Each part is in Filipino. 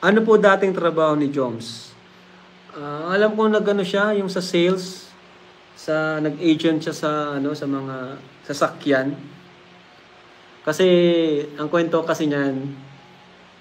Ano po dating trabaho ni Joms? Alam ko nag-ano siya, yung sa sales, nag-agent siya sa sa mga sasakyan. Kasi ang kwento kasi niyan,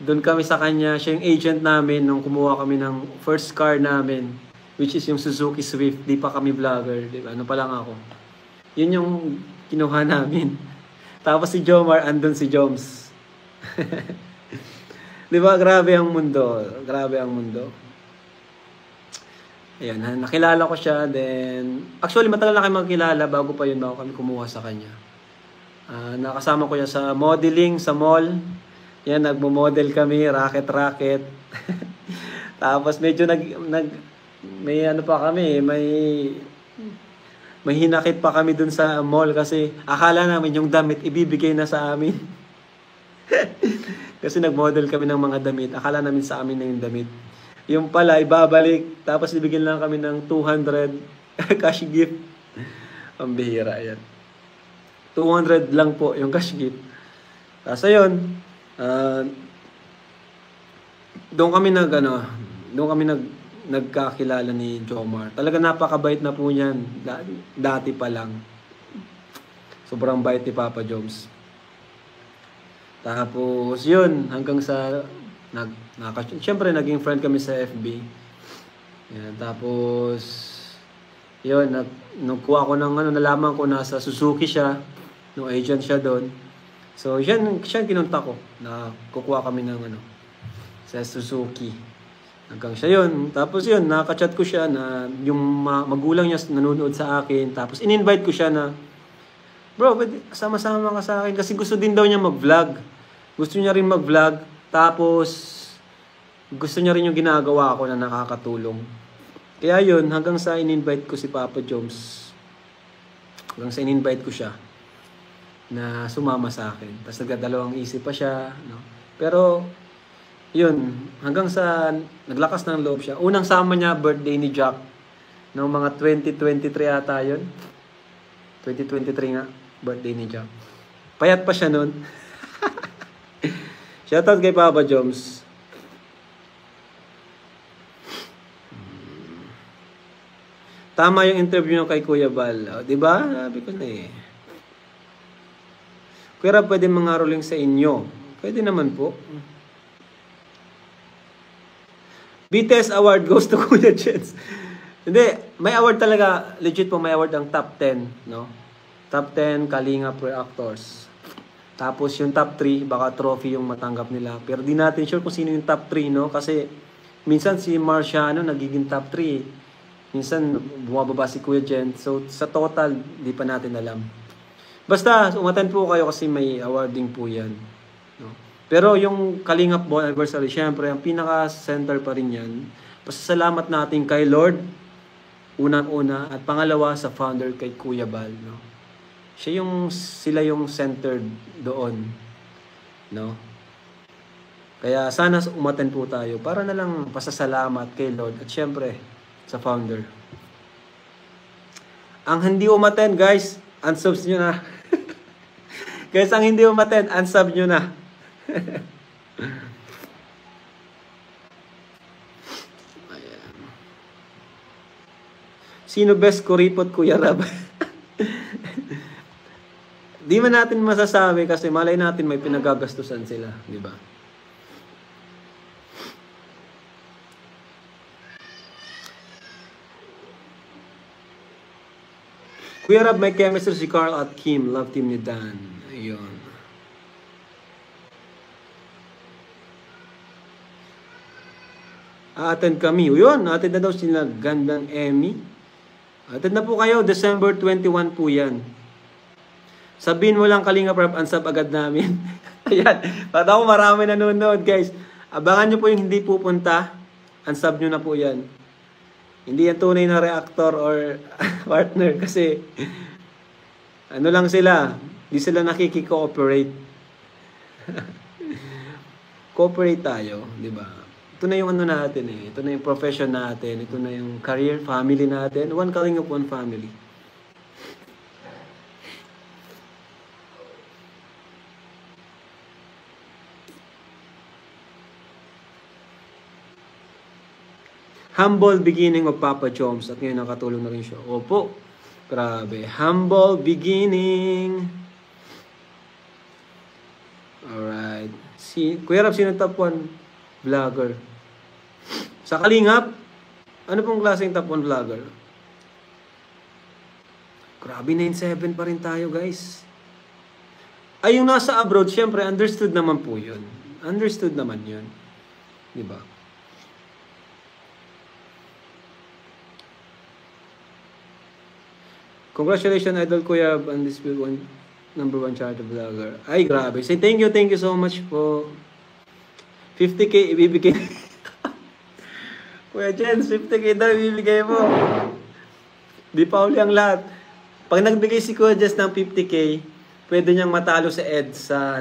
doon kami sa kanya, siya yung agent namin nung kumuha kami ng first car namin, which is yung Suzuki Swift. Di pa kami vlogger, di ba? Ano pa lang ako. Yun yung kinuha namin. Tapos si Jomar, andun si Joms. Di ba? Grabe ang mundo. Grabe ang mundo. Ayan, nakilala ko siya. Then, actually, matagal na kayo magkilala bago kami kumuha sa kanya. Nakasama ko siya sa modeling, sa mall. Yan, nagmo-model kami, racket. Tapos medyo may ano pa kami, may hinakit pa kami dun sa mall kasi akala namin yung damit ibibigay na sa amin. Kasi nag-model kami ng mga damit. Akala namin sa amin na yung damit. Yung pala, ibabalik. Tapos ibigyan lang kami ng 200 cash gift. Ang bihira yan. 200 lang po yung cash gift. Tapos ayun, doon kami nagkakilala ni Jomar. Talaga napakabait na po niyan. Dati pa lang. Sobrang bait ni Papa Joms. Tapos yun, hanggang sa siyempre naging friend kami sa FB. Yan, tapos yun, nagkuha ko ng nalaman ko nasa Suzuki siya, no agent siya doon. So siya kinunta ko na kukuha kami ng sa Suzuki. Hanggang siya yun. Tapos yun, nakaka-chat ko siya na yung magulang niya nanonood sa akin. Tapos in-invite ko siya na, bro, sama-sama ka sa akin. Kasi gusto din daw niya mag-vlog. Gusto niya rin mag-vlog. Tapos, gusto niya rin yung ginagawa ko na nakakatulong. Kaya yun, hanggang sa in-invite ko si Papa Joms. Hanggang sa in-invite ko siya na sumama sa akin. Tapos nagdadalawang isip pa siya. No? Pero, yun, hanggang sa naglakas ng loob siya. Unang sama niya, birthday ni Jack. Noong mga 2023 ata yun. 2023 nga, birthday ni Jack. Payat pa siya nun. Shoutout kay Papa Joms. Tama yung interview niyo kay Kuya Bal. Di ba? Sabi ko na eh. Kuya Rab, pwede mangaroling sa inyo. Pwede naman po. BTS award goes to Kuya Jens. Hindi, may award talaga. Legit po, may award ang top 10. No? Top 10 Kalinga per Actors. Tapos yung top 3, baka trophy yung matanggap nila. Pero di natin sure kung sino yung top 3, no? Kasi minsan si Marciano nagiging top 3. Minsan bumababa si Kuya Jen. So sa total, di pa natin alam. Basta, umattend po kayo kasi may awarding po yan. No? Pero yung Kalingap Ball Anniversary, syempre, ang pinaka-center pa rin yan. Pasasalamat natin kay Lord, unang-una, at pangalawa sa founder kay Kuya Bal, no? Sila yung centered doon, no? Kaya sana umattend po tayo para na lang pasasalamat kay Lord at syempre sa founder. Ang hindi umattend, guys, unsubs nyo na. Guys, ang hindi umattend, unsub nyo na. Ayan. Sino best kuripot, Kuya Rab? Di man natin masasabi kasi malay natin may pinagagastusan sila, di ba? Kuya Rab, may chemistry si Carl at Kim. Love team ni Dan. Ayun. Attend kami. Yun, attend na daw sila Gandang Emmy. Attend na po kayo. December 21 po yan. Sabihin mo lang Kalinga Prab, unsub agad namin. Ayan. Pata ko marami nanonood, guys. Abangan nyo po yung hindi pupunta. Unsub nyo na po yan. Hindi yan tunay na reactor or partner kasi ano lang sila. Hindi sila nakiki-cooperate. Cooperate tayo, di ba? Ito na yung ano natin eh. Ito na yung profession natin. Ito na yung career, family natin. One Kalingap, one family. Humble beginning of Papa Choms. At ngayon nakatulong na rin siya. Opo. Grabe. Humble beginning. Alright. Kuya Rab, sino top 1 vlogger? Sa Kalingap? Ano pong klaseng top 1 vlogger? Grabe, 9-7 pa rin tayo, guys. Ay, yung nasa abroad, syempre, understood naman po yun. Understood naman yun. Diba? Congratulations, Idol Kuya, on this number 1 charity vlogger. Ay, grabe. Say thank you so much po. 50K ibibigay. Kuya Jens, 50K daw ibibigay mo. Di pa uli ang lahat. Pag nagbigay si Kuya Jens ng 50K, pwede niyang matalo sa Ed sa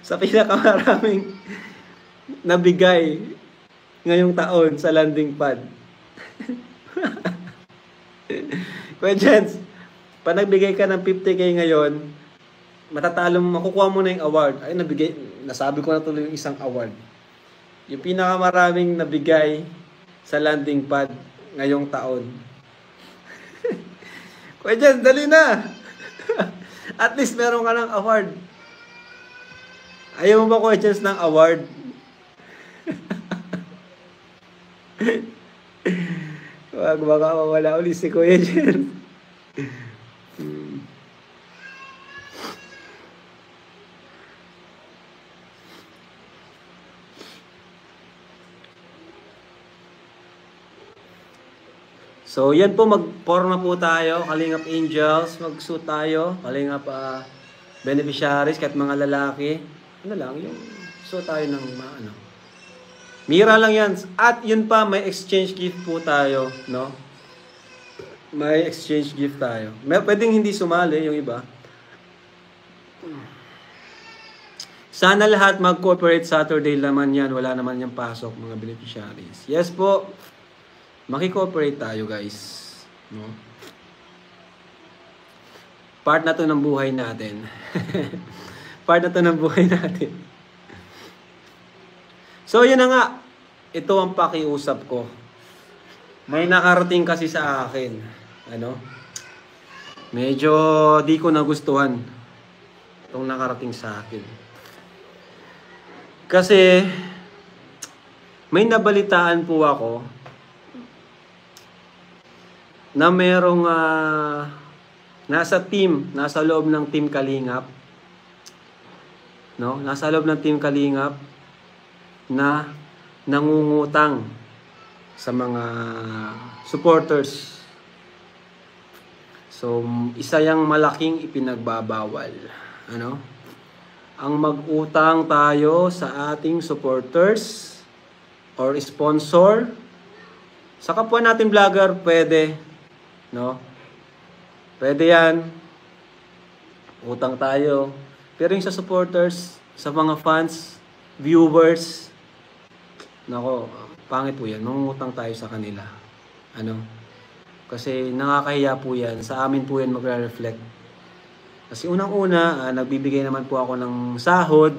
sa pinakamaraming nabigay ngayong taon sa landing pad. Kuya Jens, pag nagbigay ka ng 50K ngayon, makukuha mo na yung award. Ay, nasabi ko na tuloy yung isang award. Yung pinakamaraming nabigay sa landing pad ngayong taon. Kuya Jens, dali na! At least meron ka ng award. Ayaw mo ba, Kuya Jens, ng award? Baka mawala ulit si Kuya Jens. So, yan po, mag-pour na po tayo. Kalingap Angels, mag-suit tayo. Kalingap beneficiaries, kahit mga lalaki. Ano lang, yung suit tayo ng mira lang yan. At yun pa, may exchange gift po tayo, no? May exchange gift tayo. Pwedeng hindi sumali yung iba. Sana lahat mag-cooperate Saturday naman yan. Wala naman yung pasok, mga beneficiaries. Yes po. Maki-cooperate tayo, guys. No? Part na to ng buhay natin. Part na to ng buhay natin. So, yun na nga. Ito ang pakiusap ko. May nakarating kasi sa akin. Medyo di ko nagustuhan itong nakarating sa akin. Kasi, may nabalitaan po ako na merong nasa loob ng Team Kalingap, no? Nasa loob ng Team Kalingap na nangungutang sa mga supporters. So, isa yang malaking ipinagbabawal. Ang mag-utang tayo sa ating supporters or sponsor. Sa kapwa natin vlogger, pwede. No? Pwede yan. Utang tayo. Pero yung sa supporters, sa mga fans, viewers, nako, pangit po yan. Mangungutang tayo sa kanila. Kasi nakakahiya po yan. Sa amin po yan magre-reflect. Kasi unang-una, nagbibigay naman po ako ng sahod,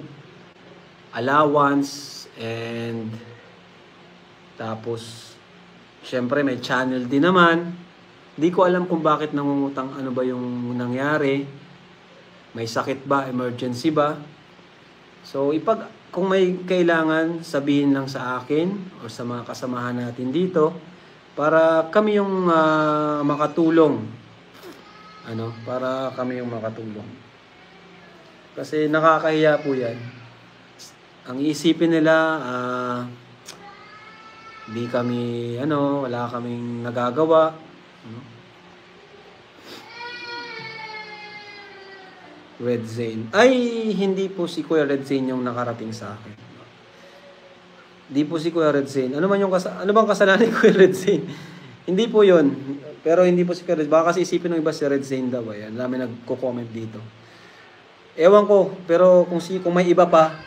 allowance, and tapos, syempre may channel din naman. Di ko alam kung bakit nangungutang, ano ba yung nangyari. May sakit ba? Emergency ba? So, kung may kailangan, sabihin lang sa akin o sa mga kasamahan natin dito para kami yung makatulong. Para kami yung makatulong. Kasi nakakahiya po yan. Ang isipin nila, di kami, wala kaming nagagawa. Red Zane. Ay, hindi po si Kuya Red Zane yung nakarating sa akin. Hindi po si Kuya Red Zane. Ano bang kasalanan ni Kuya Red Zane? Hindi po yun. Pero hindi po si Kuya Red Zane. Baka kasi isipin ng iba si Red Zane daw. Ayan, dami nagko-comment dito. Ewan ko, pero kung may iba pa,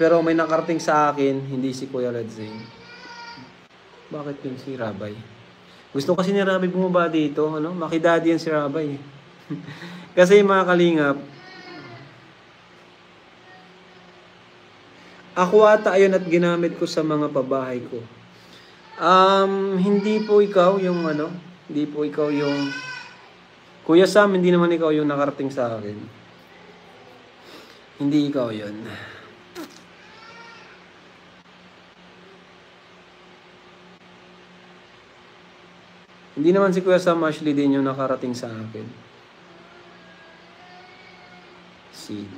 pero may nakarating sa akin, hindi si Kuya Red Zane. Bakit yun si Rabay? Gusto kasi ni Rabay bumaba dito, makidadi yan si Rabay. Kasi mga kalingap, Ako ata ayun at ginamit ko sa mga pabahay ko. Hindi po ikaw yung ano, hindi po ikaw yung Kuya Sam, hindi naman ikaw yung nakarating sa akin. Hindi ikaw yun. Hindi naman si Kuya Sam Ashley din yung nakarating sa akin. See.